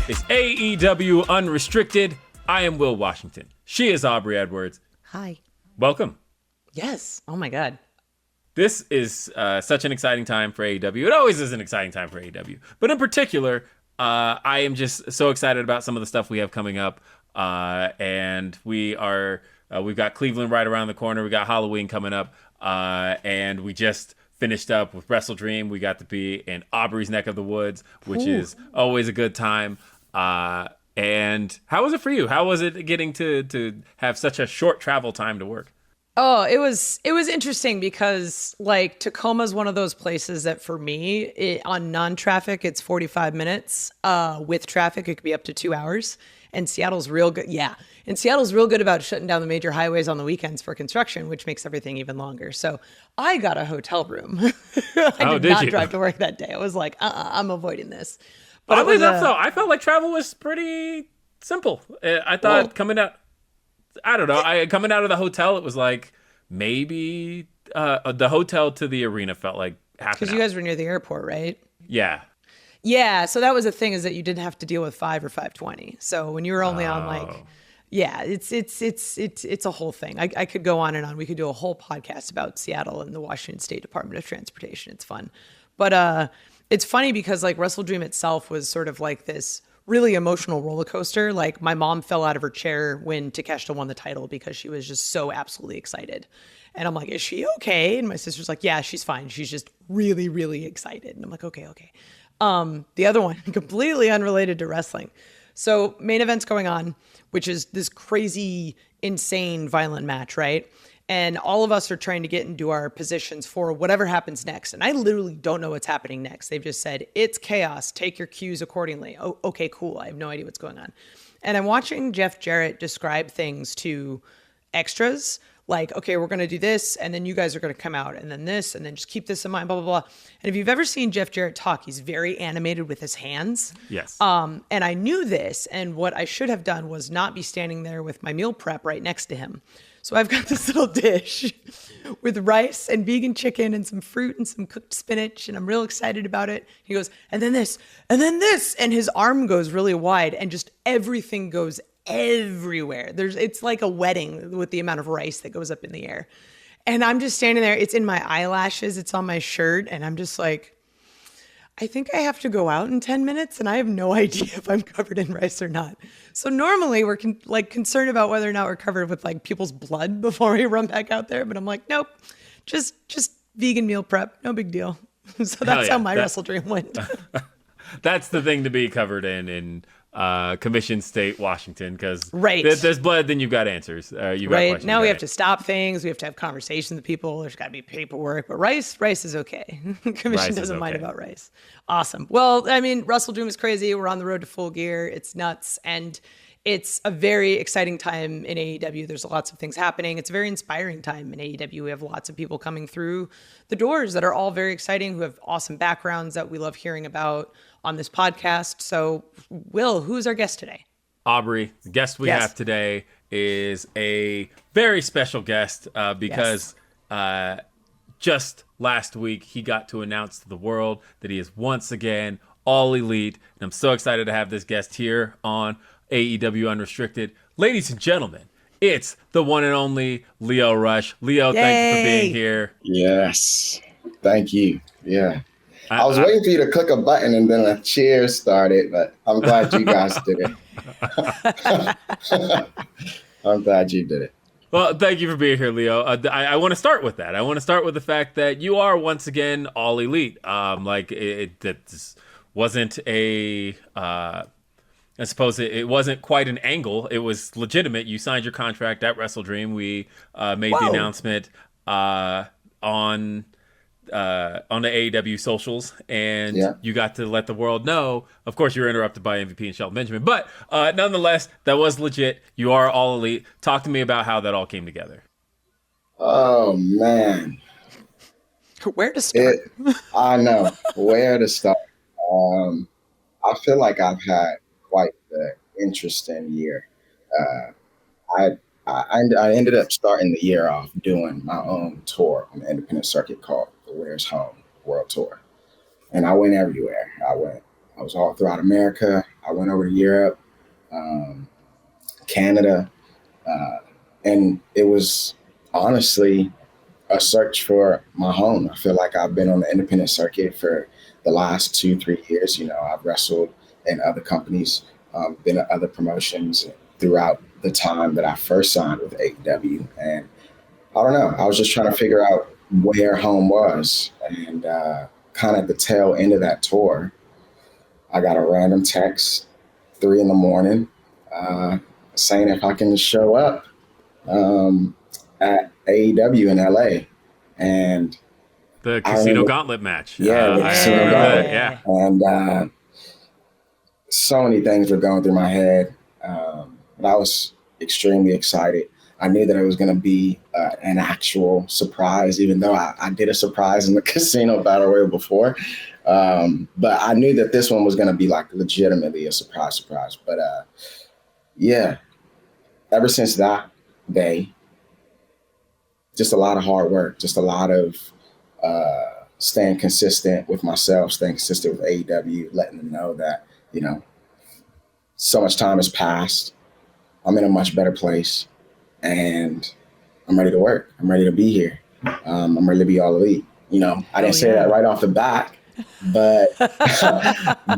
is AEW Unrestricted. I am Will Washington. She is Aubrey Edwards. Hi. Welcome. Yes. Oh my God. This is such an exciting time for AEW. It always is an exciting time for AEW. But in particular, I am just so excited about some of the stuff we have coming up. And we've got Cleveland right around the corner. We got Halloween coming up. And we just finished up with Wrestle Dream. We got to be in Aubrey's neck of the woods, which is always a good time. And how was it for you? How was it getting to have such a short travel time to work? Oh, it was interesting because like Tacoma's one of those places that for me on non-traffic, it's 45 minutes. With traffic, it could be up to 2 hours. And Seattle's real good. Yeah. And Seattle's real good about shutting down the major highways on the weekends for construction, which makes everything even longer. So I got a hotel room. I did not drive to work that day. I was like, I'm avoiding this. But oddly enough, though, I felt like travel was pretty simple. I thought coming out of the hotel, it was like maybe the hotel to the arena felt like half an hour. Because you guys were near the airport, right? Yeah. Yeah, so that was the thing, is that you didn't have to deal with 5 or 520. So when you were only on like, yeah, it's a whole thing. I could go on and on. We could do a whole podcast about Seattle and the Washington State Department of Transportation. It's fun. But it's funny because like Wrestle Dream itself was sort of like this really emotional roller coaster. Like my mom fell out of her chair when Takeshita won the title because she was just so absolutely excited. And I'm like, is she okay? And my sister's like, yeah, she's fine. She's just really, really excited. And I'm like, okay. The other one, completely unrelated to wrestling. So main event's going on, which is this crazy, insane, violent match, right? And all of us are trying to get into our positions for whatever happens next. And I literally don't know what's happening next. They've just said, it's chaos. Take your cues accordingly. Oh, okay, cool. I have no idea what's going on. And I'm watching Jeff Jarrett describe things to extras. Like, okay, we're going to do this, and then you guys are going to come out, and then this, and then just keep this in mind, blah, blah, blah. And if you've ever seen Jeff Jarrett talk, he's very animated with his hands. Yes. And I knew this, and what I should have done was not be standing there with my meal prep right next to him. So I've got this little dish with rice and vegan chicken and some fruit and some cooked spinach, and I'm real excited about it. He goes, and then this, and his arm goes really wide, and just everything goes everywhere. It's like a wedding with the amount of rice that goes up in the air. And I'm just standing there. It's in my eyelashes. It's on my shirt. And I'm just like, I think I have to go out in 10 minutes. And I have no idea if I'm covered in rice or not. So normally we're concerned about whether or not we're covered with like people's blood before we run back out there. But I'm like, nope, just vegan meal prep. No big deal. So that's how my Wrestle Dream went. That's the thing to be covered in Commission State, Washington, because right. There's blood, then you've got answers. Right. Now we have to stop things. We have to have conversations with people. There's got to be paperwork. But rice is okay. Commission doesn't mind about rice. Awesome. Well, I mean, Wrestle Dream is crazy. We're on the road to Full Gear. It's nuts. And it's a very exciting time in AEW. There's lots of things happening. It's a very inspiring time in AEW. We have lots of people coming through the doors that are all very exciting, who have awesome backgrounds that we love hearing about on this podcast. So, Will, who's our guest today? Aubrey, the guest we have today is a very special guest because just last week he got to announce to the world that he is once again all elite. And I'm so excited to have this guest here on AEW Unrestricted. Ladies and gentlemen, it's the one and only Lio Rush. Lio, thank you for being here. Yes. Thank you. Yeah. I was waiting for you to click a button and then a cheer started, but I'm glad you guys did it. I'm glad you did it. Well, thank you for being here, Lio. I want to start with that. I want to start with the fact that you are once again all elite. That wasn't a... I suppose it wasn't quite an angle. It was legitimate. You signed your contract at Wrestle Dream. We made the announcement on the AEW socials, and you got to let the world know. Of course, you were interrupted by MVP and Shelton Benjamin, but nonetheless, that was legit. You are all elite. Talk to me about how that all came together. Oh, man. Where to start? I know. Where to start. I feel like I've had quite an interesting year. I ended up starting the year off doing my own tour on the independent circuit called the Where's Home World Tour. And I went everywhere. I went I was all throughout America. I went over to Europe, Canada, and it was honestly a search for my home. I feel like I've been on the independent circuit for the last 2-3 years. I've wrestled in other companies, been at other promotions throughout the time that I first signed with AEW. And I don't know, I was just trying to figure out where home was. And kind of at the tail end of that tour, I got a random text, 3 a.m, saying if I can show up at AEW in LA. And the Casino Gauntlet Match. Yeah, the Casino Gauntlet. Yeah. And so many things were going through my head. But I was extremely excited. I knew that it was going to be an actual surprise, even though I did a surprise in the Casino Battle Royal before. But I knew that this one was going to be like legitimately a surprise. But yeah, ever since that day, just a lot of hard work, just a lot of staying consistent with myself, staying consistent with AEW, letting them know that, so much time has passed. I'm in a much better place, and I'm ready to work. I'm ready to be here. I'm ready to be all elite. I didn't say that right off the bat, but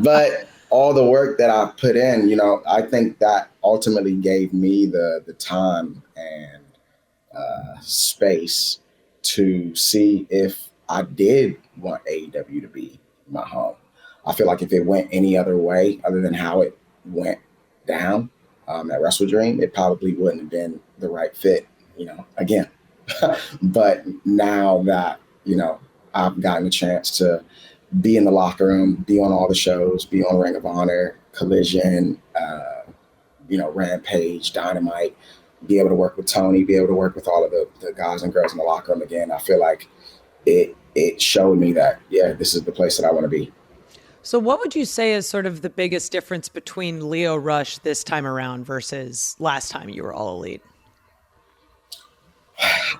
but all the work that I put in, I think that ultimately gave me the time and space to see if I did want AEW to be my home. I feel like if it went any other way other than how it went down at Wrestle Dream, it probably wouldn't have been the right fit, again. But now that, I've gotten a chance to be in the locker room, be on all the shows, be on Ring of Honor, Collision, Rampage, Dynamite, be able to work with Tony, be able to work with all of the guys and girls in the locker room again, I feel like it showed me that, this is the place that I want to be. So what would you say is sort of the biggest difference between Lio Rush this time around versus last time you were All Elite?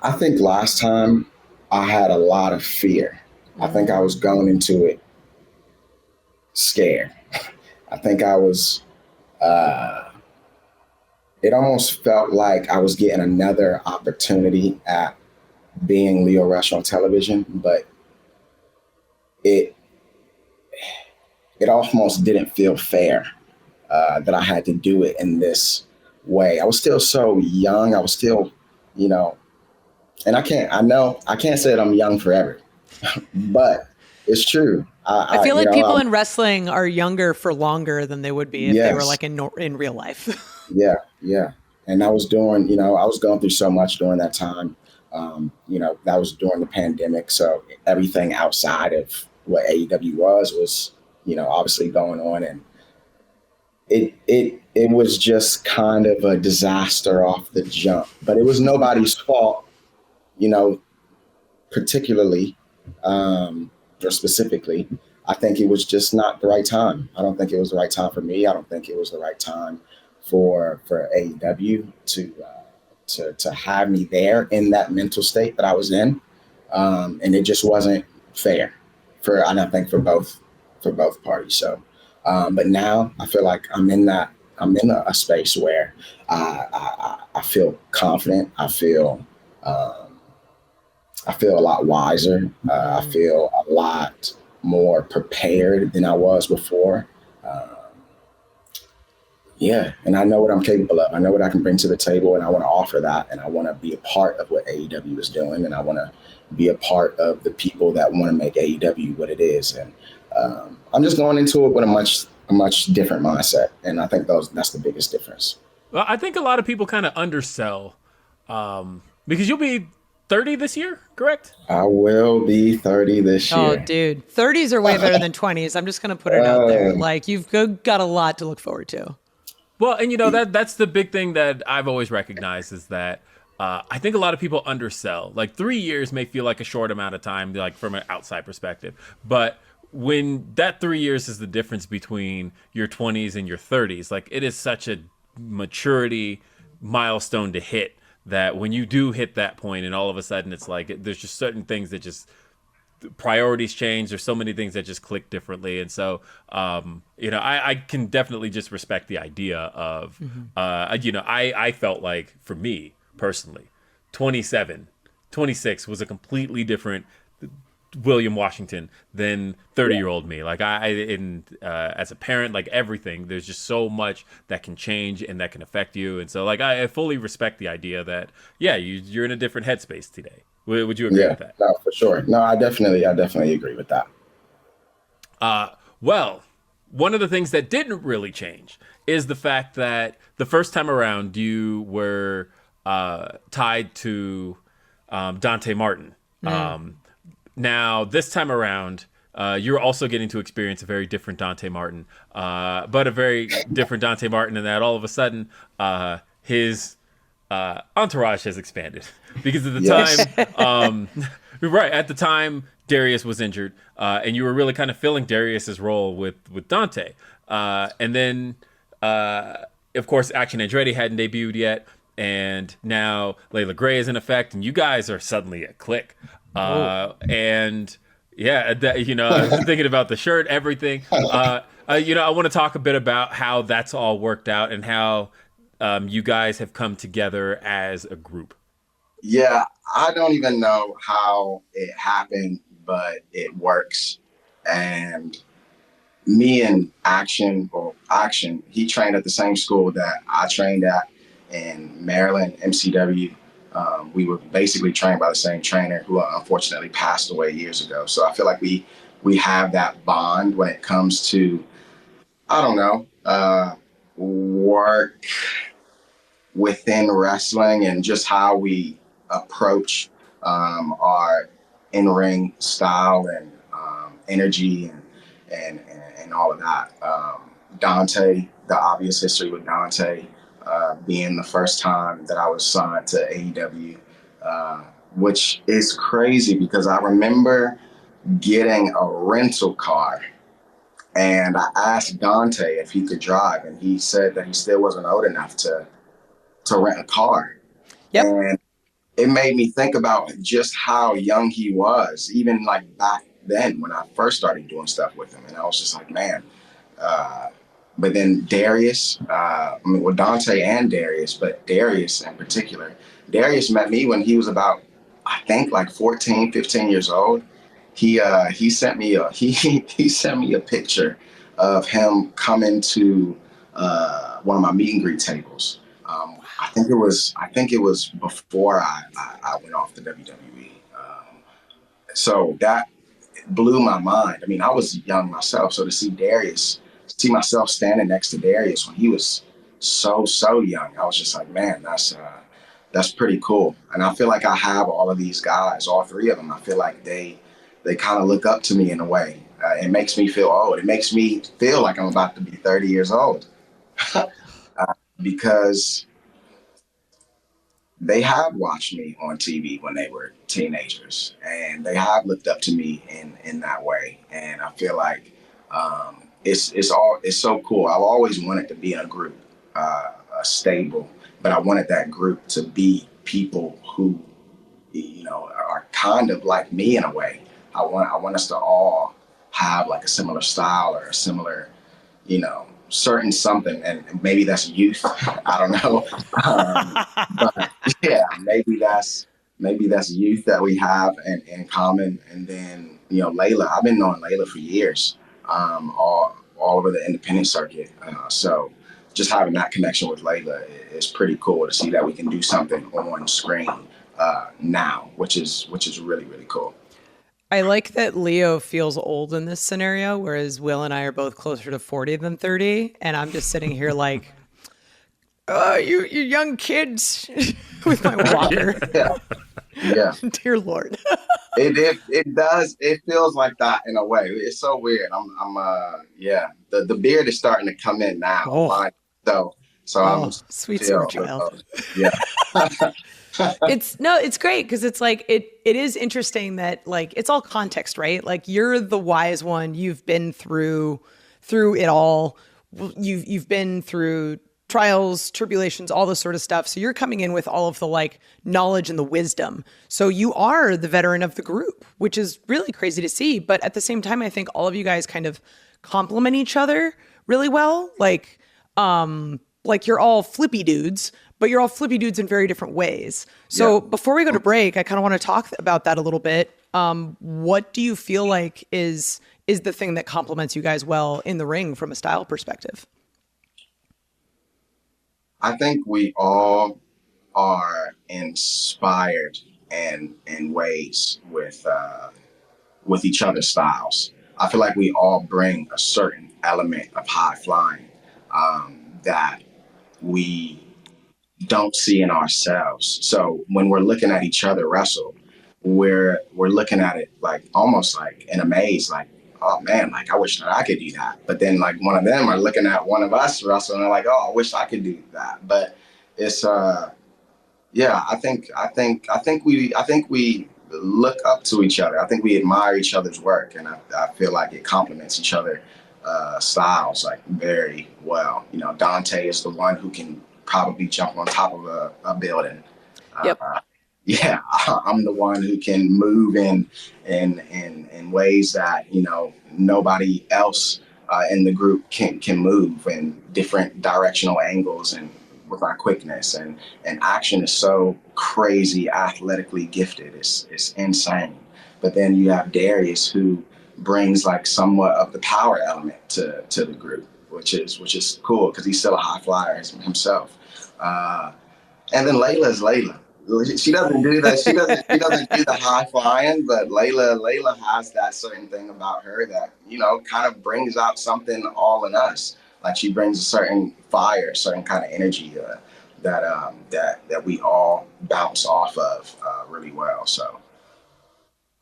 I think last time I had a lot of fear. I think I was going into it scared. I think I was, it almost felt like I was getting another opportunity at being Lio Rush on television, but it almost didn't feel fair that I had to do it in this way. I was still so young. I was still, and I can't say that I'm young forever, but it's true. I feel like people in wrestling are younger for longer than they would be if they were like in real life. Yeah. And I was doing, I was going through so much during that time. That was during the pandemic. So everything outside of what AEW was, obviously going on. And it was just kind of a disaster off the jump, but it was nobody's fault, particularly, or specifically. I think it was just not the right time. I don't think it was the right time for me. I don't think it was the right time for AEW to have me there in that mental state that I was in. And it just wasn't fair and I think for both parties. So, but now I feel like I'm in a space where I feel confident. I feel a lot wiser. I feel a lot more prepared than I was before. And I know what I'm capable of. I know what I can bring to the table, and I want to offer that, and I want to be a part of what AEW is doing, and I want to be a part of the people that want to make AEW what it is. And I'm just going into it with a much different mindset, and I think that's the biggest difference. Well, I think a lot of people kind of undersell because you'll be 30 this year, correct? I will be 30 this year. Oh, dude. 30s are way better than 20s. I'm just going to put it out there. Like, you've got a lot to look forward to. Well, and that's the big thing that I've always recognized is that I think a lot of people undersell. Like 3 years may feel like a short amount of time, like from an outside perspective. But when that 3 years is the difference between your 20s and your 30s, like it is such a maturity milestone to hit that when you do hit that point and all of a sudden it's like there's just certain things that just priorities change. There's so many things that just click differently. And so, I can definitely just respect the idea of, I felt like for me personally, 26 was a completely different William Washington than 30-year-old me. Like as a parent, like everything, there's just so much that can change and that can affect you. And so like, I fully respect the idea that, you're in a different headspace today. Would you agree with that? No, for sure. No, I definitely agree with that. Well, one of the things that didn't really change is the fact that the first time around you were tied to Dante Martin. Now, this time around, you're also getting to experience a very different Dante Martin, but a very different Dante Martin in that all of a sudden his entourage has expanded. Because at the time, right, at the time, Darius was injured, and you were really kind of filling Darius's role with Dante. And then, of course, Action Andretti hadn't debuted yet, and now Leila Grey is in effect, and you guys are suddenly a clique. And I was thinking about the shirt, everything. I want to talk a bit about how that's all worked out and how you guys have come together as a group. Yeah, I don't even know how it happened, but it works. And me and Action, he trained at the same school that I trained at in Maryland, MCW. We were basically trained by the same trainer who unfortunately passed away years ago. So I feel like we have that bond when it comes to, work within wrestling and just how we approach our in-ring style and energy and all of that. Dante, the obvious history with Dante, being the first time that I was signed to AEW, which is crazy because I remember getting a rental car and I asked Dante if he could drive, and he said that he still wasn't old enough to rent a car. Yep. And it made me think about just how young he was, even like back then when I first started doing stuff with him. And I was just like, man. But then Darius, Dante and Darius, but Darius in particular, Darius met me when he was about, I think like 14, 15 years old. He sent me he sent me a picture of him coming to one of my meet and greet tables. I think it was before I went off the WWE. So that blew my mind. I mean, I was young myself, so to see myself standing next to Darius when he was so young, I was just like, man, that's pretty cool. And I feel like I have all of these guys, all three of them. I feel like they kind of look up to me in a way. It makes me feel old. It makes me feel like I'm about to be 30 years old because they have watched me on TV when they were teenagers, and they have looked up to me in that way. And I feel like it's so cool. I've always wanted to be in a group, a stable, but I wanted that group to be people who, are kind of like me in a way. I want us to all have like a similar style or a similar, certain something, and maybe that's youth. I don't know, but yeah, maybe that's youth that we have in common. And then Leila, I've been knowing Leila for years, all over the independent circuit. So just having that connection with Leila is pretty cool to see that we can do something on screen now, which is really, really cool. I like that Lio feels old in this scenario, whereas Will and I are both closer to 40 than 30. And I'm just sitting here like, oh, you young kids with my walker. Yeah. Dear Lord. It does. It feels like that in a way. It's so weird. The beard is starting to come in now. Oh. So I'm sweet summer child. Yeah. It's great because it's like it is interesting that like it's all context, right? Like you're the wise one. You've been through it all. You've been through trials, tribulations, all this sort of stuff. So you're coming in with all of the like knowledge and the wisdom. So you are the veteran of the group, which is really crazy to see. But at the same time, I think all of you guys kind of complement each other really well. Like you're all flippy dudes, but you're all flippy dudes in very different ways. So before we go to break, I kind of want to talk about that a little bit. What do you feel like is the thing that complements you guys well in the ring from a style perspective? I think we all are inspired in ways with each other's styles. I feel like we all bring a certain element of high flying that we don't see in ourselves. So when we're looking at each other wrestle, we're looking at it like almost like in a maze, like, oh man, like I wish that I could do that. But then like one of them are looking at one of us wrestle and they're like, oh, I wish I could do that. But it's I think we look up to each other. I think we admire each other's work, and I feel like it complements each other styles like very well. You know, Dante is the one who can probably jump on top of a building. Yep. I'm the one who can move in ways that, you know, nobody else in the group can move in different directional angles and with my quickness and Action is so crazy athletically gifted. It's insane. But then you have Darius who brings like somewhat of the power element to the group, which is cool because he's still a high flyer himself. And then Leila is Leila. She doesn't do that. She doesn't do the high flying, but Leila has that certain thing about her that, you know, kind of brings out something all in us. Like she brings a certain fire, a certain kind of energy that we all bounce off of really well. So.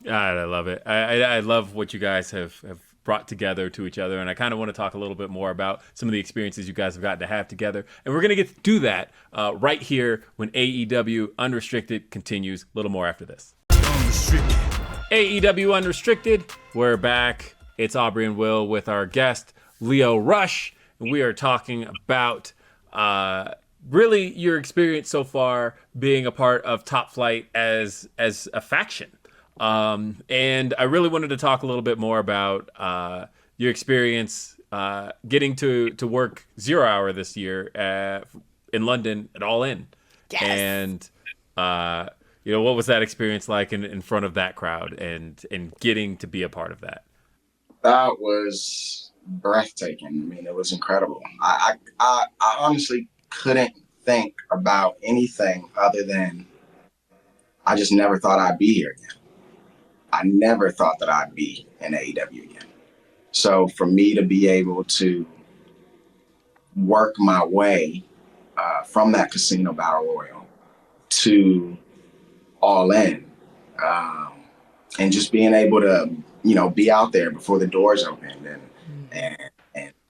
I love it. I love what you guys have brought together to each other, and I kind of want to talk a little bit more about some of the experiences you guys have gotten to have together, and we're going to get to do that right here when AEW Unrestricted continues. A little more after this. Unrestricted. AEW Unrestricted, we're back. It's Aubrey and Will with our guest Lio Rush, and we are talking about really your experience so far being a part of Top Flight as a faction. And I really wanted to talk a little bit more about your experience getting to work 0 Hour this year in London at All In. Yes. And, you know, what was that experience like in front of that crowd and getting to be a part of that? That was breathtaking. I mean, it was incredible. I honestly couldn't think about anything other than I just never thought I'd be here again. I never thought that I'd be in AEW again. So for me to be able to work my way from that Casino Battle Royal to All In and just being able to, you know, be out there before the doors opened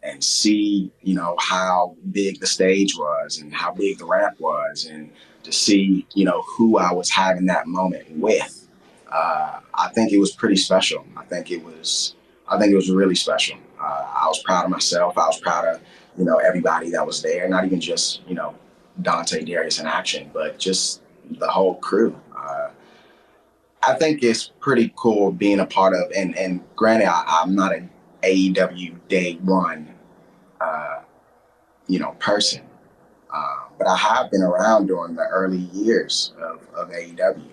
and see, you know, how big the stage was and how big the ramp was and to see, you know, who I was having that moment with. I think it was pretty special. I think it was really special. I was proud of myself. I was proud of, you know, everybody that was there, not even just, you know, Dante, Darius, and Action, but just the whole crew. I think it's pretty cool being a part of, and granted, I'm not an AEW day one, you know, person, but I have been around during the early years of AEW.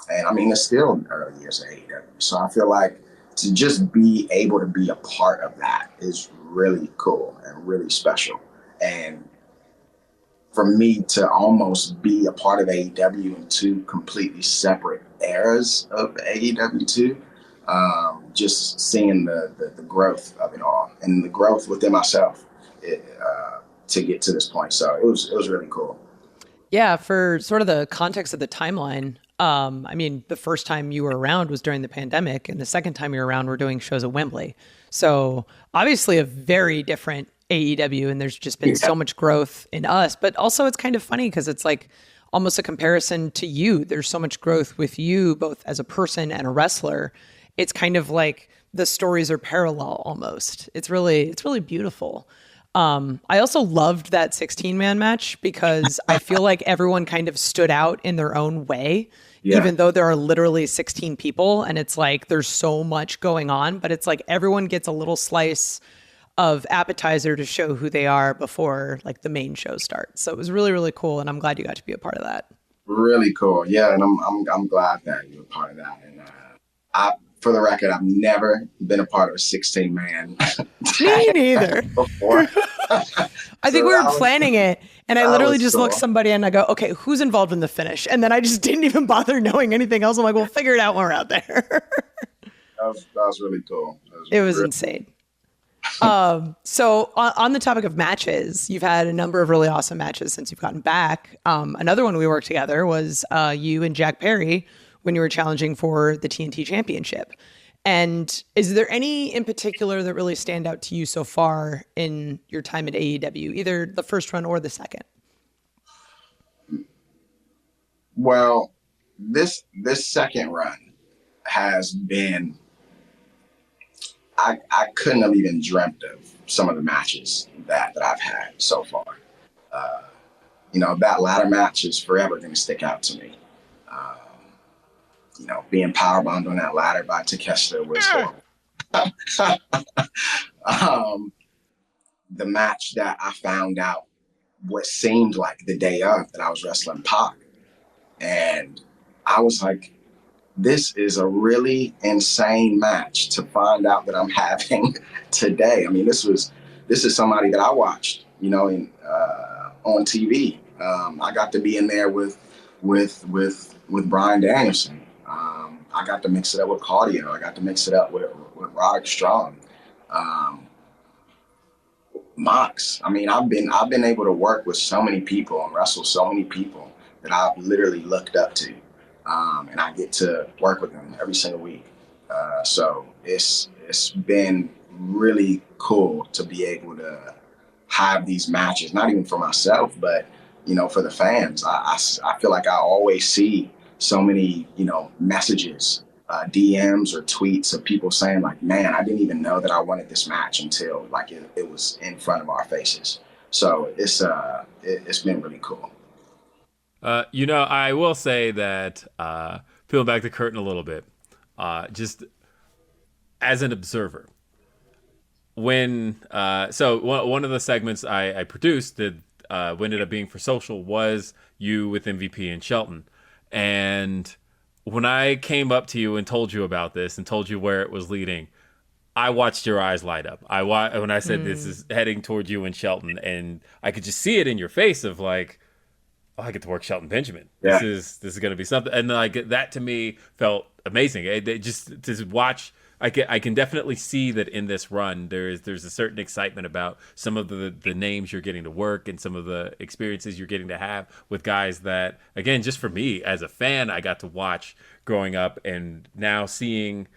And I mean, it's still in the early years of AEW. So I feel like to just be able to be a part of that is really cool and really special. And for me to almost be a part of AEW in two completely separate eras of AEW too, just seeing the growth of it all and the growth within myself to get to this point. So it was really cool. Yeah, for sort of the context of the timeline, I mean, the first time you were around was during the pandemic, and the second time you were around, we're doing shows at Wembley. So obviously a very different AEW, and there's just been so much growth in us. But also it's kind of funny because it's like almost a comparison to you. There's so much growth with you, both as a person and a wrestler. It's kind of like the stories are parallel almost. It's really beautiful. I also loved that 16-man match because I feel like everyone kind of stood out in their own way, even though there are literally 16 people and it's like there's so much going on, but it's like everyone gets a little slice of appetizer to show who they are before like the main show starts. So it was really, really cool, and I'm glad you got to be a part of that. Really cool. Yeah, and I'm glad that you were part of that. And for the record, I've never been a part of a 16-man. Me neither. Before. I think we were planning it, and I literally just looked somebody and I go, okay, who's involved in the finish? And then I just didn't even bother knowing anything else. I'm like, we'll figure it out when we're out there. That was really cool. It was insane. So on the topic of matches, you've had a number of really awesome matches since you've gotten back. Another one we worked together was you and Jack Perry when you were challenging for the TNT Championship. And is there any in particular that really stand out to you so far in your time at AEW, either the first run or the second? Well, this second run has been, I couldn't have even dreamt of some of the matches that I've had so far. That ladder match is forever going to stick out to me. Being powerbombed on that ladder by Takeshita was horrible. The match that I found out what seemed like the day of that I was wrestling PAC. And I was like, this is a really insane match to find out that I'm having today. I mean, this is somebody that I watched, on TV. I got to be in there with Bryan Danielson. I got to mix it up with Claudio. I got to mix it up with Roderick Strong. Mox. I mean, I've been able to work with so many people and wrestle so many people that I've literally looked up to. And I get to work with them every single week. So it's been really cool to be able to have these matches, not even for myself, but, for the fans. I feel like I always see so many, messages, DMs or tweets of people saying like, man, I didn't even know that I wanted this match until like it was in front of our faces. So it's been really cool. I will say that peeling back the curtain a little bit, just as an observer, when one of the segments I produced that ended up being for social was you with MVP and Shelton. And when I came up to you and told you about this and told you where it was leading, I watched your eyes light up. When I said this is heading toward you and Shelton, and I could just see it in your face of like, oh, I get to work Shelton Benjamin. Yeah. This is going to be something. And like that to me felt amazing. Just to watch, I can definitely see that in this run there's a certain excitement about some of the names you're getting to work and some of the experiences you're getting to have with guys that, again, just for me as a fan, I got to watch growing up, and now seeing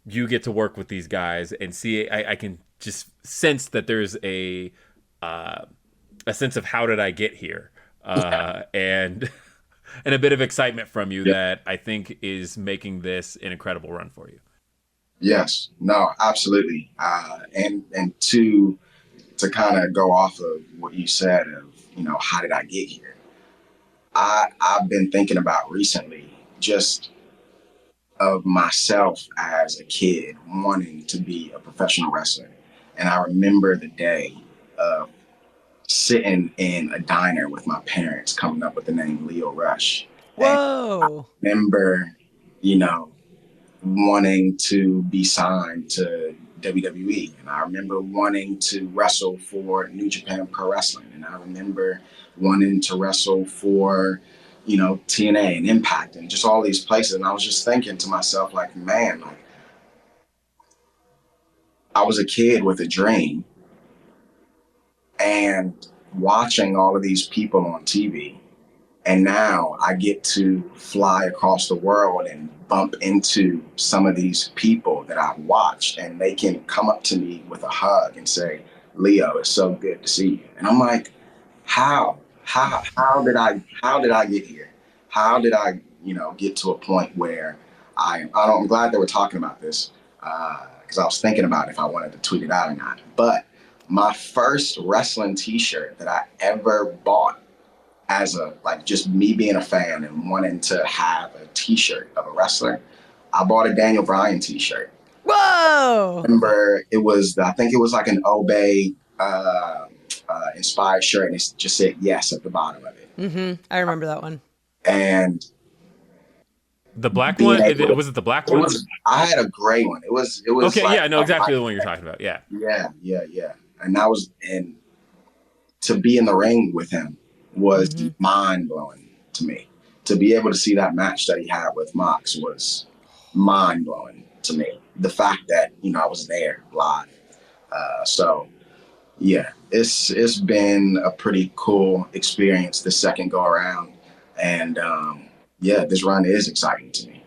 you get to work with these guys and I can just sense that there's a sense of how did I get here, and a bit of excitement from you that I think is making this an incredible run for you. Yes, no, absolutely. And to kind of go off of what you said of, how did I get here? I've been thinking about recently just of myself as a kid wanting to be a professional wrestler. And I remember the day of sitting in a diner with my parents coming up with the name Lio Rush. Whoa. And I remember, wanting to be signed to WWE. And I remember wanting to wrestle for New Japan Pro Wrestling. And I remember wanting to wrestle for, TNA and Impact and just all these places. And I was just thinking to myself, like, man, like, I was a kid with a dream and watching all of these people on TV. And now I get to fly across the world and bump into some of these people that I've watched, and they can come up to me with a hug and say, Leo, it's so good to see you. And I'm like, how did I get here? How did I, get to a point where I'm glad that we're talking about this, because I was thinking about if I wanted to tweet it out or not. But my first wrestling t-shirt that I ever bought as a, like, just me being a fan and wanting to have a t-shirt of a wrestler, I bought a Daniel Bryan t-shirt. Whoa! I remember I think it was like an Obey inspired shirt, and it just said yes at the bottom of it. Mm-hmm. I remember that one. And the black one? Was it the black one? I had a gray one. It was okay, like, yeah, I know exactly the one you're talking about. Yeah. And to be in the ring with him was mind blowing to me. To be able to see that match that he had with Mox was mind blowing to me. The fact that, I was there live. So yeah, it's been a pretty cool experience the second go around. And this run is exciting to me.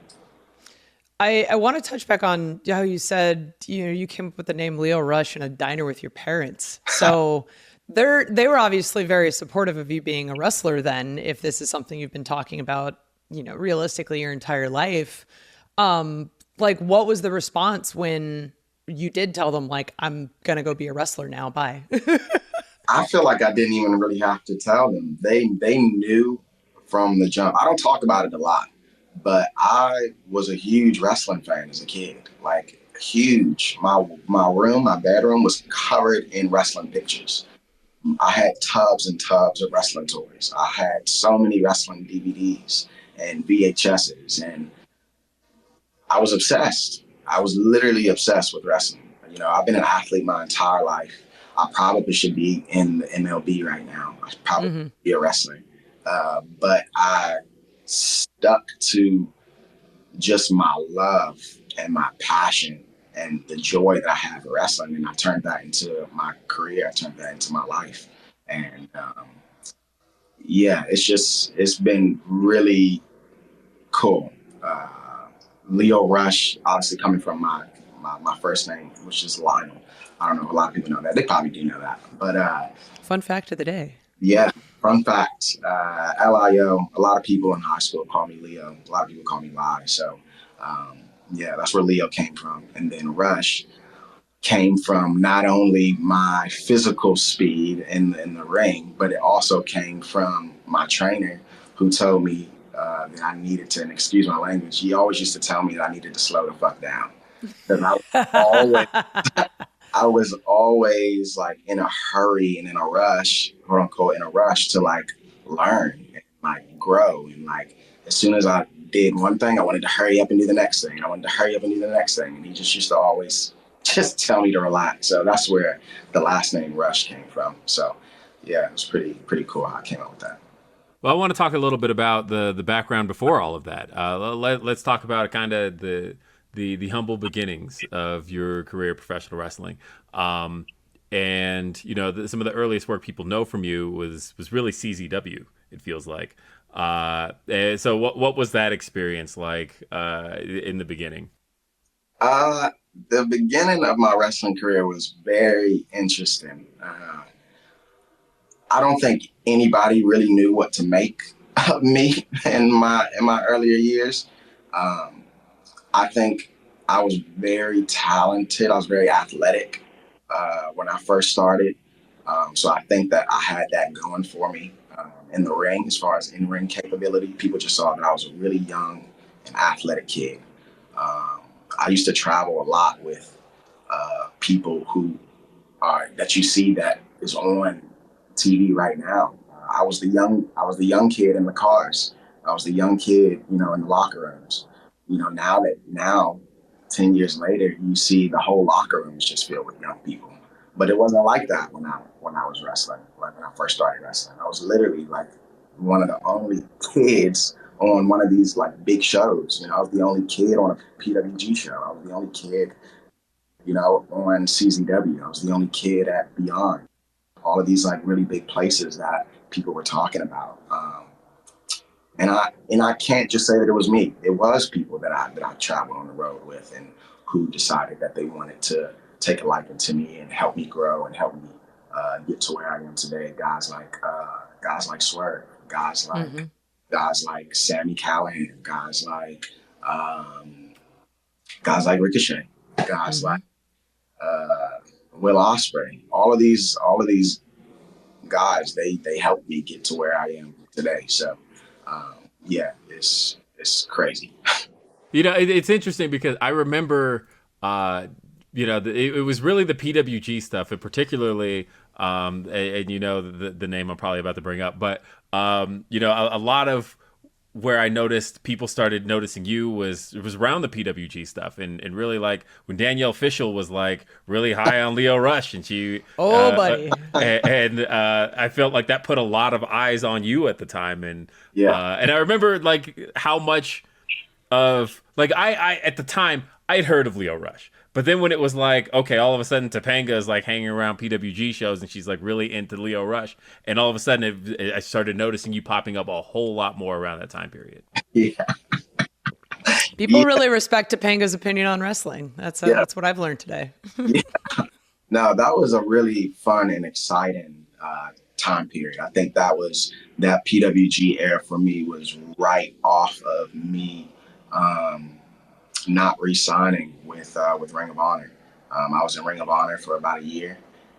I want to touch back on how you said, you came up with the name Lio Rush in a diner with your parents. So they were obviously very supportive of you being a wrestler then, if this is something you've been talking about, realistically your entire life. Like, what was the response when you did tell them, like, I'm going to go be a wrestler now, bye? I feel like I didn't even really have to tell them. They knew from the jump. I don't talk about it a lot, but I was a huge wrestling fan as a kid, like huge. My bedroom was covered in wrestling pictures. I had tubs and tubs of wrestling toys. I had so many wrestling DVDs and VHSs, and I was obsessed. I was literally obsessed with wrestling. I've been an athlete my entire life. I probably should be in the MLB right now. I probably be a wrestler. But I stuck to just my love and my passion and the joy that I have for wrestling. And I turned that into my career. I turned that into my life. And it's been really cool. Lio Rush, obviously coming from my first name, which is Lionel. I don't know if a lot of people know that. They probably do know that. But fun fact of the day. Yeah, fun fact. Lio. A lot of people in high school call me Leo. A lot of people call me Lai. So that's where Leo came from. And then Rush came from not only my physical speed in the ring, but it also came from my trainer, who told me that I needed to, and excuse my language, he always used to tell me that I needed to slow the fuck down. Because I was always like in a hurry and in a rush, quote unquote, in a rush to like learn and like grow. And like, as soon as I did one thing, I wanted to hurry up and do the next thing. And he just used to always just tell me to relax. So that's where the last name Rush came from. So yeah, it was pretty cool how I came up with that. Well, I want to talk a little bit about the background before all of that. Let's talk about kind of the humble beginnings of your career in professional wrestling. And some of the earliest work people know from you was really CZW, it feels like. So what was that experience like in the beginning? The beginning of my wrestling career was very interesting. I don't think anybody really knew what to make of me in my earlier years. I think I was very talented. I was very athletic when I first started. So I think that I had that going for me in the ring, as far as in-ring capability. People just saw that I was a really young and athletic kid. I used to travel a lot with people who that you see that is on TV right now. I was the young kid in the cars. I was the young kid, in the locker rooms. Now 10 years later, you see the whole locker room is just filled with young people. But it wasn't like that when I was wrestling, like when I first started wrestling. I was literally like one of the only kids on one of these like big shows. I was the only kid on a PWG show. I was the only kid, on CZW. I was the only kid at Beyond. All of these like really big places that people were talking about. And I can't just say that it was me. It was people that I traveled on the road with and who decided that they wanted to take a liking to me and help me grow and help me get to where I am today. Guys like Swerve, guys like Sami Callihan, guys like Ricochet, guys like Will Ospreay, all of these guys, they helped me get to where I am today. So, yeah, it's crazy. It's interesting because I remember, it was really the PWG stuff, and particularly, and the name I'm probably about to bring up, but a lot of where I noticed people started noticing you was around the PWG stuff, and really like when Danielle Fishel was like really high on Lio Rush, and she buddy, and I felt like that put a lot of eyes on you at the time, and Yeah. and I remember like how much of like I at the time I'd heard of Lio Rush, but then when it was like, okay, all of a sudden Topanga is like hanging around PWG shows and she's like really into Lio Rush, and all of a sudden I started noticing you popping up a whole lot more around that time period. Yeah. people really respect Topanga's opinion on wrestling. That's what I've learned today. Yeah. No, that was a really fun and exciting time period. I think that PWG era for me was right off of me not re-signing with Ring of Honor. I was in Ring of Honor for about a year,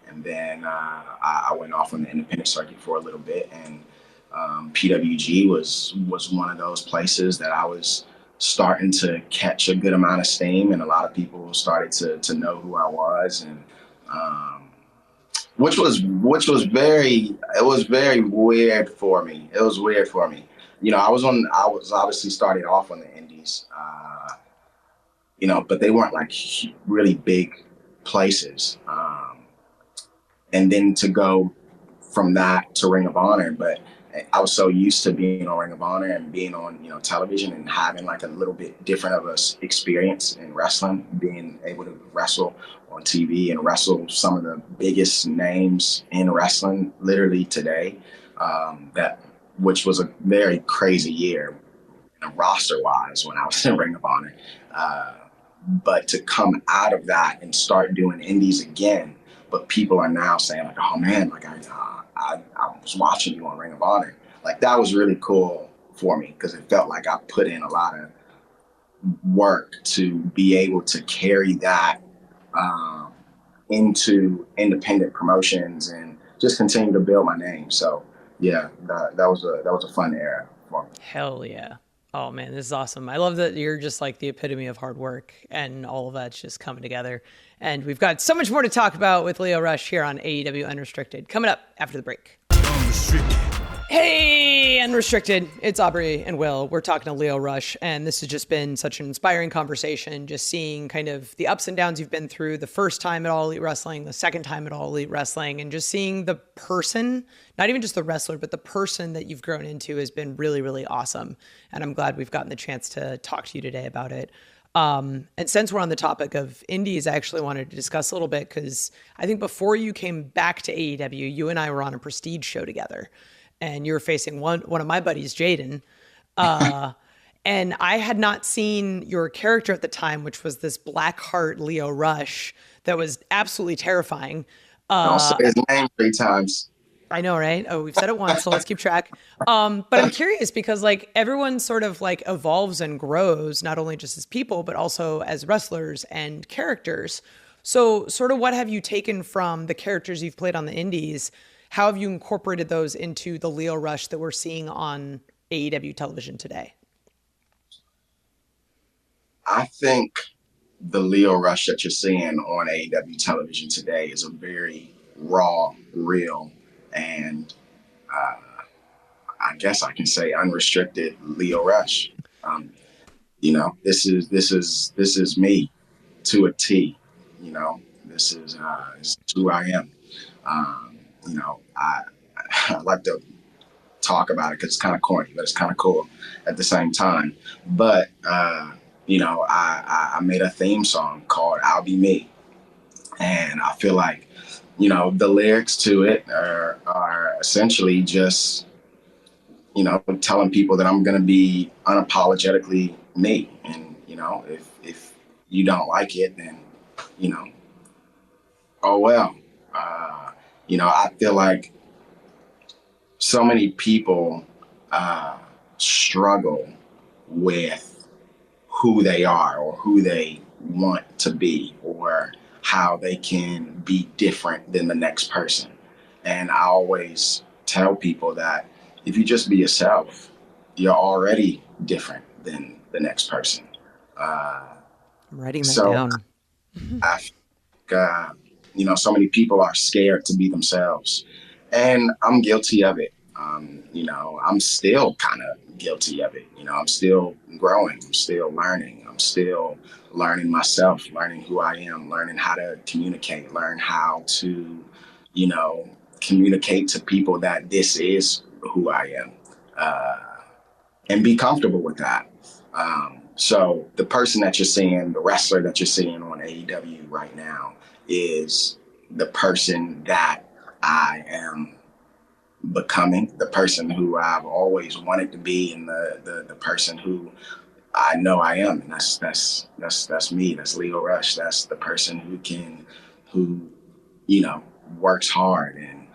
and then I went off on the independent circuit for a little bit. And PWG was one of those places that I was starting to catch a good amount of steam, and a lot of people started to know who I was, and which was very weird for me. It was weird for me. I was obviously started off on the indies, but they weren't like really big places. And then to go from that to Ring of Honor, but I was so used to being on Ring of Honor and being on, television and having like a little bit different of a experience in wrestling, being able to wrestle on TV and wrestle some of the biggest names in wrestling literally today, which was a very crazy year roster wise when I was in Ring of Honor. But to come out of that and start doing indies again, but people are now saying like, oh man, like I was watching you on Ring of Honor. Like that was really cool for me because it felt like I put in a lot of work to be able to carry that into independent promotions and just continue to build my name. So yeah, that was a fun era for me. Hell yeah. Oh man, this is awesome. I love that you're just like the epitome of hard work and all of that's just coming together. And we've got so much more to talk about with Lio Rush here on AEW Unrestricted. Coming up after the break. Unrestricted. Hey, Unrestricted. It's Aubrey and Will. We're talking to Lio Rush, and this has just been such an inspiring conversation, just seeing kind of the ups and downs you've been through, the first time at All Elite Wrestling, the second time at All Elite Wrestling, and just seeing the person, not even just the wrestler, but the person that you've grown into has been really, really awesome. And I'm glad we've gotten the chance to talk to you today about it. And since we're on the topic of indies, I actually wanted to discuss a little bit because I think before you came back to AEW, you and I were on a Prestige show together. And you were facing one of my buddies, Jaden. And I had not seen your character at the time, which was this black heart Lio Rush that was absolutely terrifying. I'll say his name 3 times. I know, right? Oh, we've said it once, so let's keep track. But I'm curious because like everyone sort of like evolves and grows, not only just as people, but also as wrestlers and characters. So sort of what have you taken from the characters you've played on the indies? How have you incorporated those into the Lio Rush that we're seeing on AEW television today? I think the Lio Rush that you're seeing on AEW television today is a very raw, real, and I guess I can say unrestricted Lio Rush. This is me to a T. This is who I am. I like to talk about it because it's kind of corny, but it's kind of cool at the same time. But, I made a theme song called I'll Be Me. And I feel like, the lyrics to it are essentially just, telling people that I'm going to be unapologetically me. And, if you don't like it, then, oh, well. I feel like so many people struggle with who they are or who they want to be or how they can be different than the next person. And I always tell people that if you just be yourself, you're already different than the next person. I'm writing that So down. I think, so many people are scared to be themselves, and I'm guilty of it. I'm still kind of guilty of it. I'm still growing. I'm still learning. I'm still learning myself, learning who I am, learning how to communicate, learn how to, you know, communicate to people that this is who I am, and be comfortable with that. So the person that you're seeing, the wrestler that you're seeing on AEW right now, is the person that I am becoming, the person who I've always wanted to be, and the person who I know I am. And that's me. That's Lio Rush. That's the person who works hard and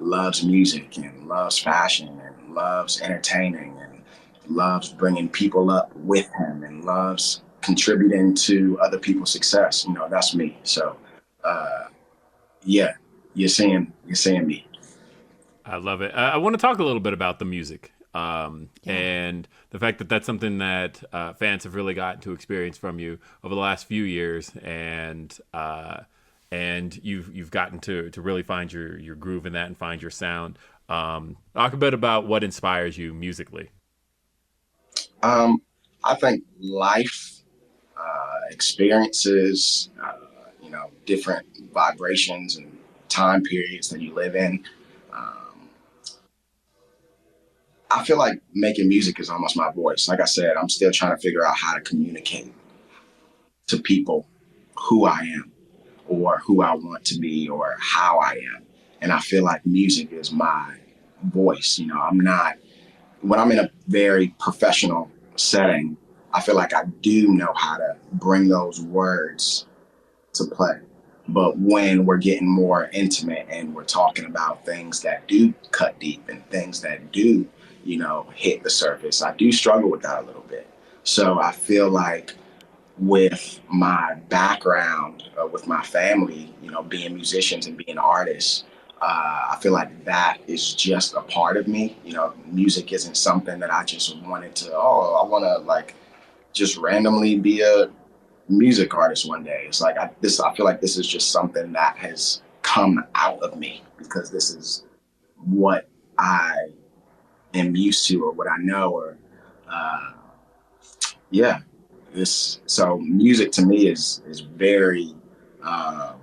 loves music and loves fashion and loves entertaining and loves bringing people up with him and loves contributing to other people's success. That's me. So, yeah, you're seeing me. I love it. I want to talk a little bit about the music, Yeah. and the fact that that's something that fans have really gotten to experience from you over the last few years, and you've gotten to really find your groove in that and find your sound. Talk a bit about what inspires you musically. I think life experiences, different vibrations and time periods that you live in. Um, I feel like making music is almost my voice. Like I said, I'm still trying to figure out how to communicate to people who I am or who I want to be or how I am. And I feel like music is my voice. When I'm in a very professional setting, I feel like I do know how to bring those words to play. But when we're getting more intimate and we're talking about things that do cut deep and things that do, hit the surface, I do struggle with that a little bit. So I feel like with my background, with my family, being musicians and being artists, I feel like that is just a part of me. Music isn't something that I just wanted to, I want to like just randomly be a music artist one day. It's like I feel like this is just something that has come out of me because this is what I am used to or what I know or uh, yeah. So music to me is very uh,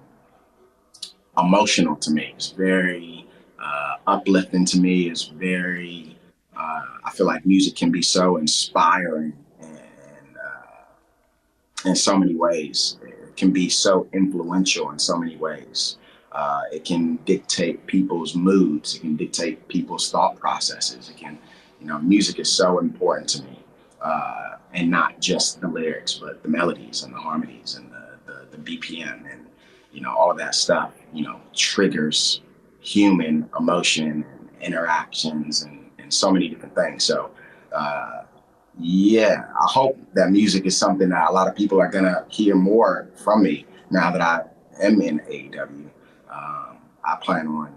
emotional to me. It's very uplifting to me. It's very I feel like music can be so inspiring and in so many ways. It can be so influential in so many ways. It can dictate people's moods. It can dictate people's thought processes. It can, music is so important to me. And not just the lyrics, but the melodies and the harmonies and the BPM and, all of that stuff, triggers human emotion and interactions and so many different things. So, yeah, I hope that music is something that a lot of people are gonna hear more from me now that I am in AEW. I plan on,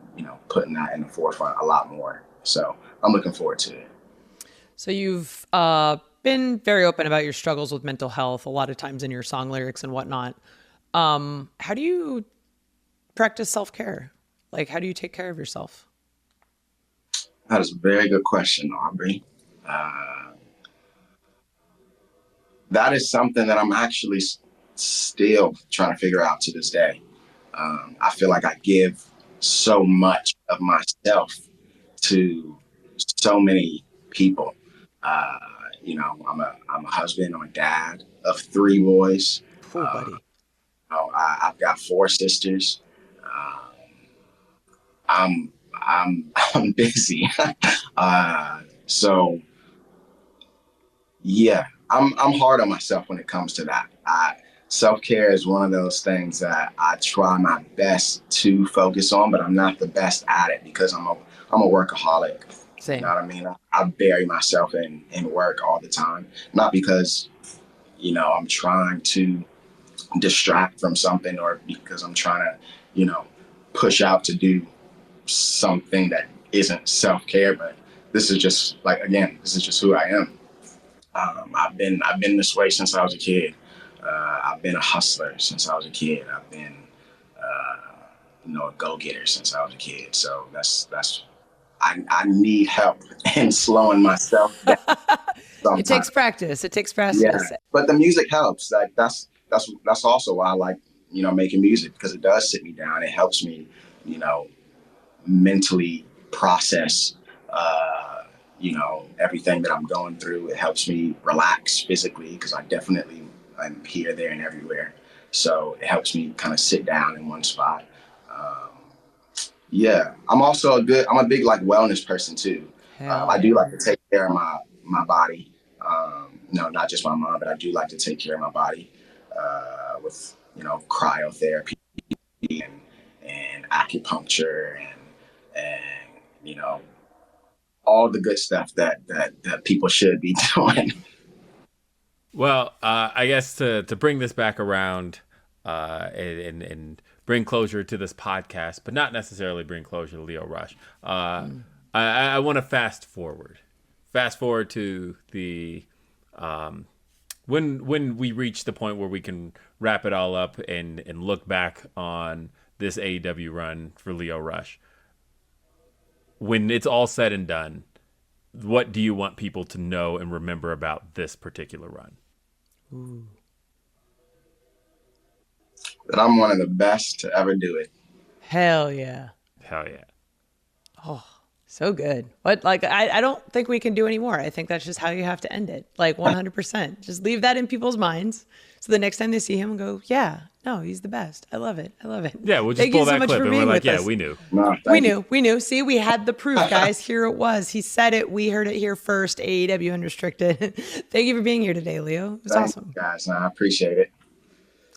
putting that in the forefront a lot more. So I'm looking forward to it. So you've been very open about your struggles with mental health a lot of times in your song lyrics and whatnot. How do you practice self-care? Like, how do you take care of yourself? That is a very good question, Aubrey. That is something that I'm actually still trying to figure out to this day. I feel like I give so much of myself to so many people. I'm a husband, I'm a dad of 3 boys. Poor buddy. I've got 4 sisters. I'm I'm busy. So yeah, I'm hard on myself when it comes to that. Self-care is one of those things that I try my best to focus on, but I'm not the best at it because I'm a workaholic. Same. You know what I mean? I bury myself in work all the time. Not because, I'm trying to distract from something, or because I'm trying to, push out to do something that isn't self-care. But this is just this is just who I am. I've been this way since I was a kid. I've been a hustler since I was a kid. I've been, a go-getter since I was a kid. So I need help in slowing myself down. It takes practice. Yeah, but the music helps. Like that's also why I like, making music, because it does sit me down. It helps me, mentally process, everything that I'm going through. It helps me relax physically, because I definitely am here, there, and everywhere. So it helps me kind of sit down in one spot. I'm also I'm a big wellness person too. I do like to take care of my body. Not just my mom, but I do like to take care of my body with cryotherapy and acupuncture and all the good stuff that people should be doing. Well, I guess to bring this back around and bring closure to this podcast, but not necessarily bring closure to Lio Rush. I want to fast forward to the when we reach the point where we can wrap it all up and look back on this AEW run for Lio Rush. When it's all said and done, what do you want people to know and remember about this particular run? Ooh. That I'm one of the best to ever do it. Hell yeah. Oh, so good. But I don't think we can do any more. I think that's just how you have to end it. 100%. Just leave that in people's minds. So the next time they see him, go, yeah, no, he's the best. I love it. Yeah, we'll just pull that clip and we're like, yeah, we knew. No, we knew. See, we had the proof, guys. Here it was. He said it. We heard it here first. AEW Unrestricted. Thank you for being here today, Lio. It was awesome. Guys, I appreciate it.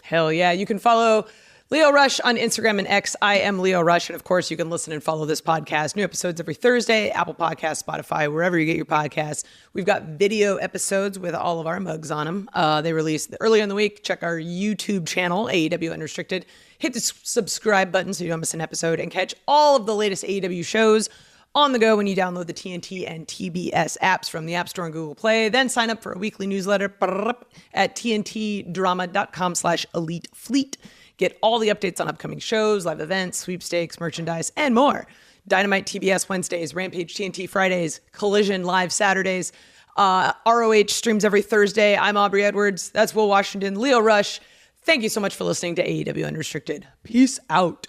Hell yeah. You can follow Lio Rush on Instagram and X. I am Lio Rush. And of course, you can listen and follow this podcast. New episodes every Thursday, Apple Podcasts, Spotify, wherever you get your podcasts. We've got video episodes with all of our mugs on them. They released earlier in the week. Check our YouTube channel, AEW Unrestricted. Hit the subscribe button so you don't miss an episode, and catch all of the latest AEW shows on the go when you download the TNT and TBS apps from the App Store and Google Play. Then sign up for a weekly newsletter at tntdrama.com/elitefleet. Get all the updates on upcoming shows, live events, sweepstakes, merchandise, and more. Dynamite TBS Wednesdays, Rampage TNT Fridays, Collision Live Saturdays, ROH streams every Thursday. I'm Aubrey Edwards. That's Will Washington, Lio Rush. Thank you so much for listening to AEW Unrestricted. Peace out.